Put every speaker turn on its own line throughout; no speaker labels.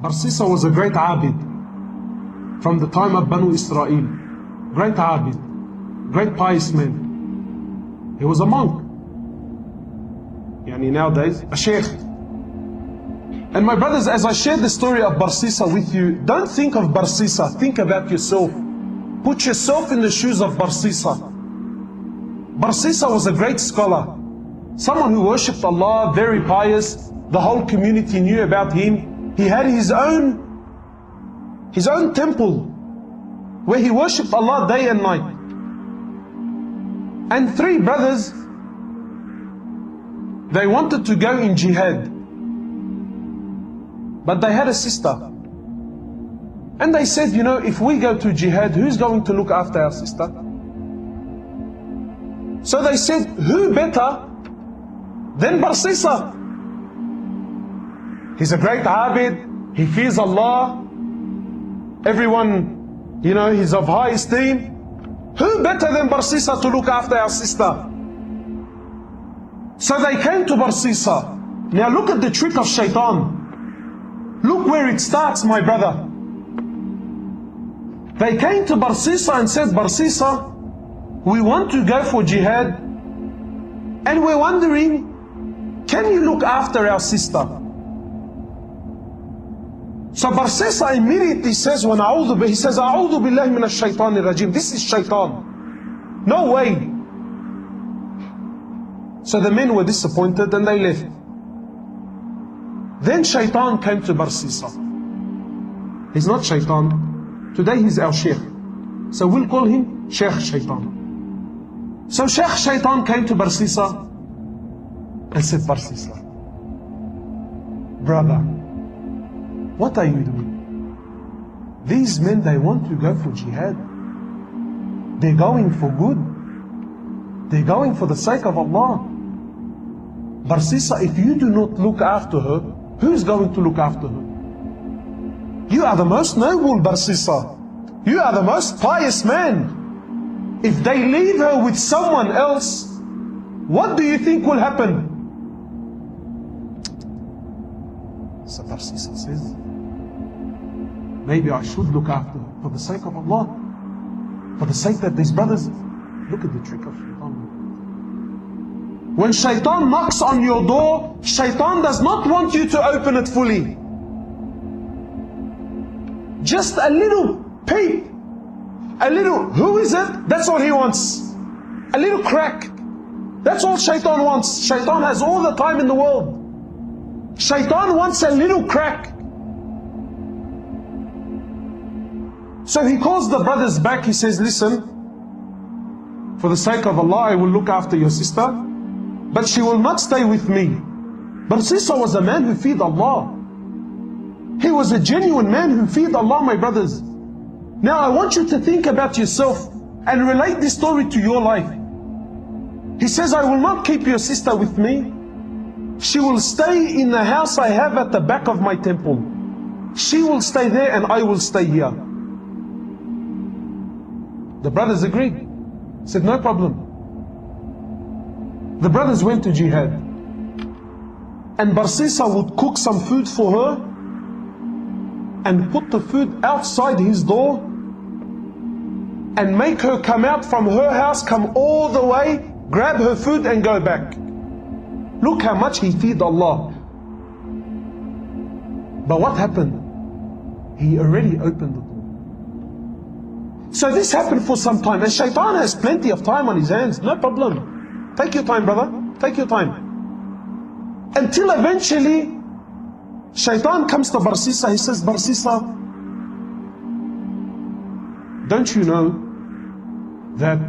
Barsisa was a great abid from the time of Banu Israel. Great abid, great pious man. He was a monk. Nowadays, a sheikh. And my brothers, as I share the story of Barsisa with you, don't think of Barsisa, think about yourself. Put yourself in the shoes of Barsisa. Barsisa was a great scholar, someone who worshipped Allah, very pious. The whole community knew about him. He had his own temple where he worshipped Allah day and night. And three brothers, they wanted to go in jihad, but they had a sister. And they said, if we go to jihad, who's going to look after our sister? So they said, who better than Barsisa? He's a great abid, he fears Allah, everyone, he's of high esteem. Who better than Barsisa to look after our sister? So they came to Barsisa. Now look at the trick of shaitan. Look where it starts, my brother. They came to Barsisa and said, Barsisa, we want to go for jihad, and we're wondering, can you look after our sister? So Barsisa immediately says, he says, A'udhu billahi minash shaitanir rajim. This is shaitan. No way. So the men were disappointed and they left. Then shaitan came to Barsisa. He's not shaitan. Today he's our sheikh. So we'll call him Sheikh Shaitan. So Sheikh Shaitan came to Barsisa and said, Barsisa, brother, what are you doing? These men, they want to go for jihad. They're going for good. They're going for the sake of Allah. Barsisa, if you do not look after her, who's going to look after her? You are the most noble, Barsisa. You are the most pious man. If they leave her with someone else, what do you think will happen? So Barsisa says, maybe I should look after her for the sake of Allah, for the sake that these brothers. Look at the trick of shaitan. When shaitan knocks on your door, shaitan does not want you to open it fully. Just a little peep, a little, who is it? That's all he wants. A little crack. That's all shaitan wants. Shaitan has all the time in the world. Shaitan wants a little crack. So he calls the brothers back. He says, listen, for the sake of Allah, I will look after your sister, but she will not stay with me. Barsisa was a man who feared Allah. He was a genuine man who feared Allah, my brothers. Now I want you to think about yourself and relate this story to your life. He says, I will not keep your sister with me. She will stay in the house I have at the back of my temple. She will stay there and I will stay here. The brothers agreed. Said, no problem. The brothers went to jihad. And Barsisa would cook some food for her and put the food outside his door and make her come out from her house, come all the way, grab her food and go back. Look how much he feared Allah. But what happened? He already opened the door. So this happened for some time. And shaitan has plenty of time on his hands. No problem. Take your time, brother. Take your time. Until eventually, shaitan comes to Barsisa. He says, Barsisa, don't you know that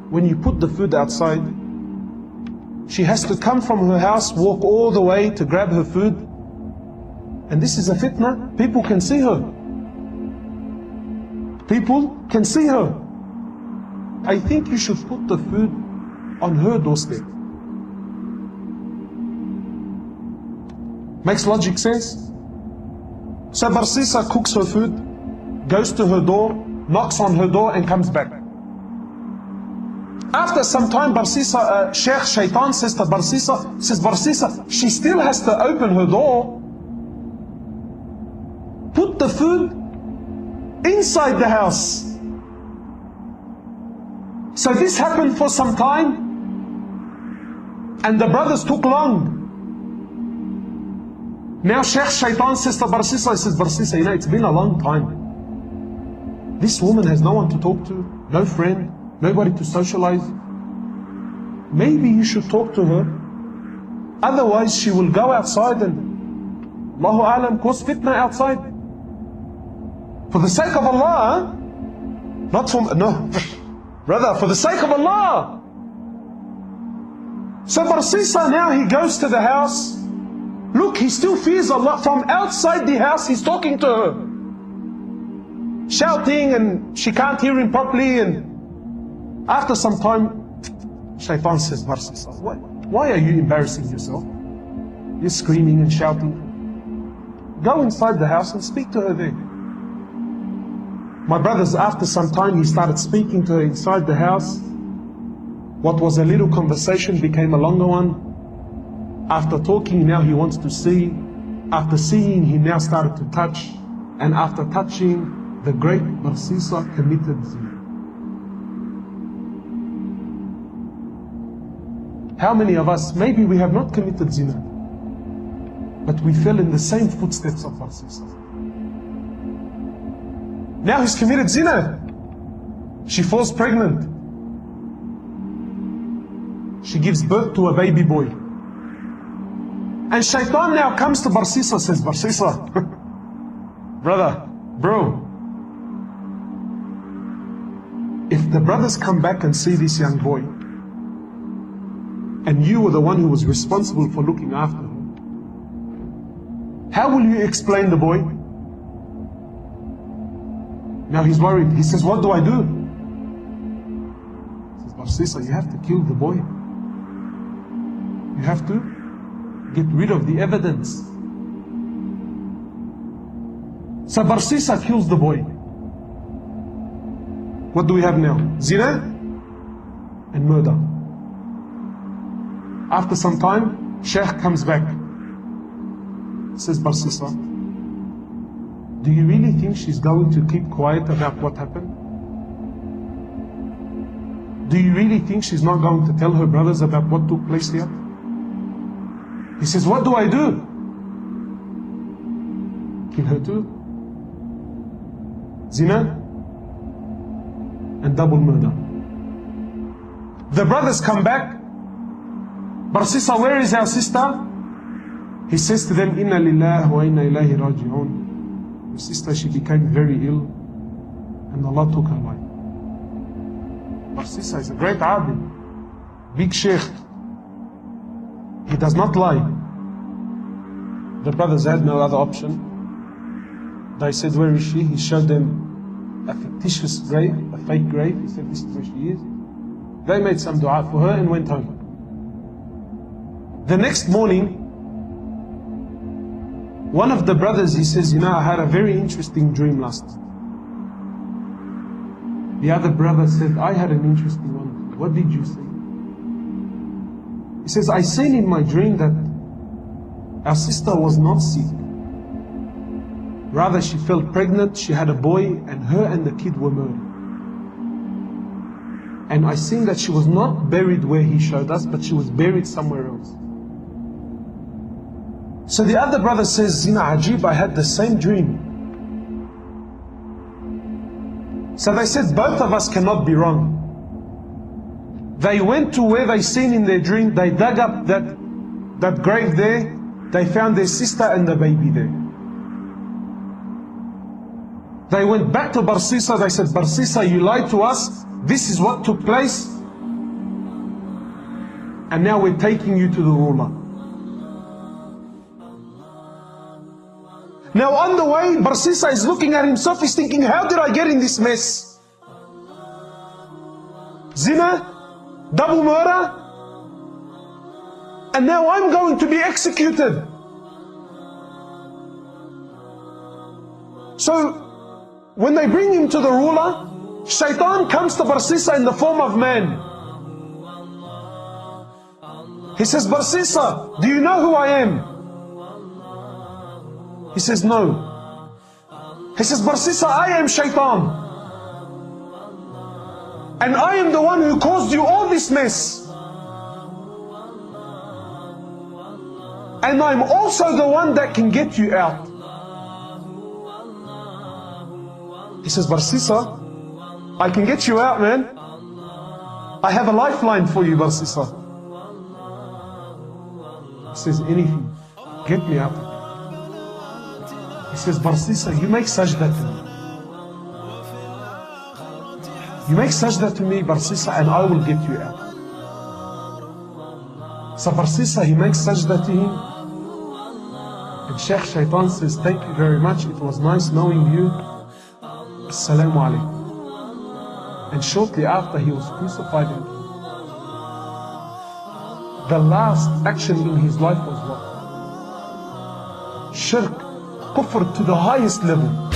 when you put the food outside, she has to come from her house, walk all the way to grab her food? And this is a fitna. People can see her. People can see her. I think you should put the food on her doorstep. Makes logic sense? So Barsisa cooks her food, goes to her door, knocks on her door and comes back. After some time, Barsisa, Sheikh Shaitan says to Barsisa, she still has to open her door. the food inside the house. So this happened for some time, and the brothers took long. Now Sheikh Shaitan says to Barsisa, he says, Barsisa, you know, it's been a long time. This woman has no one to talk to, no friend, nobody to socialize. Maybe you should talk to her. Otherwise she will go outside and, Allahu A'lam, cause fitna outside. For the sake of Allah, not for, no, brother, for the sake of Allah. So Barsisa now, he goes to the house. Look, he still fears Allah. From outside the house, he's talking to her, shouting, and she can't hear him properly. And after some time, Shaitan says, Barsisa, why are you embarrassing yourself? You're screaming and shouting. Go inside the house and speak to her there. My brothers, after some time, he started speaking to her inside the house. What was a little conversation became a longer one. After talking, now he wants to see. After seeing, he now started to touch. And after touching, the great Barsisa committed zina. How many of us, maybe we have not committed zina, but we fell in the same footsteps of Barsisa. Now he's committed zina. She falls pregnant. She gives birth to a baby boy. And Shaitan now comes to Barsisa, says, Barsisa, bro, if the brothers come back and see this young boy, and you were the one who was responsible for looking after him, how will you explain the boy? Now he's worried. He says, what do I do? He says, Barsisa, you have to kill the boy. You have to get rid of the evidence. So Barsisa kills the boy. What do we have now? Zina and murder. After some time, Sheikh comes back. Says, Barsisa, do you really think she's going to keep quiet about what happened? Do you really think she's not going to tell her brothers about what took place here? He says, what do I do? Kill her too? Zina and double murder. The brothers come back. Barsisa, where is our sister? He says to them, Inna lillahi wa inna ilayhi raji'un. Your sister, she became very ill, and Allah took her life. Barsisa is a great abid, big sheikh. He does not lie. The brothers had no other option. They said, where is she? He showed them a fictitious grave, a fake grave. He said, this is where she is. They made some dua for her and went home. The next morning, one of the brothers, he says, you know, I had a very interesting dream last night. The other brother said, I had an interesting one. What did you see? He says, I seen in my dream that our sister was not sick. Rather, she fell pregnant, she had a boy, and her and the kid were murdered. And I seen that she was not buried where he showed us, but she was buried somewhere else. So the other brother says, Zina Ajib, I had the same dream. So they said, both of us cannot be wrong. They went to where they seen in their dream, they dug up that grave there, they found their sister and the baby there. They went back to Barsisa, they said, Barsisa, you lied to us, this is what took place, and now we're taking you to the ruler. Now on the way, Barsisa is looking at himself, he's thinking, how did I get in this mess? Zina, double murder, and now I'm going to be executed. So, when they bring him to the ruler, Shaitan comes to Barsisa in the form of man. He says, Barsisa, do you know who I am? He says, no. He says, Barsisa, I am Shaitan. And I am the one who caused you all this mess. And I'm also the one that can get you out. He says, Barsisa, I can get you out, man. I have a lifeline for you, Barsisa. He says, anything. Get me out. He says, Barsisa, you make sajda to me. You make sajda to me, Barsisa, and I will get you out. So Barsisa, he makes sajda to him. And Sheikh Shaitan says, thank you very much. It was nice knowing you. Assalamu alaikum. And shortly after, he was crucified. The last action in his life was what? Shirk, kufr to the highest level.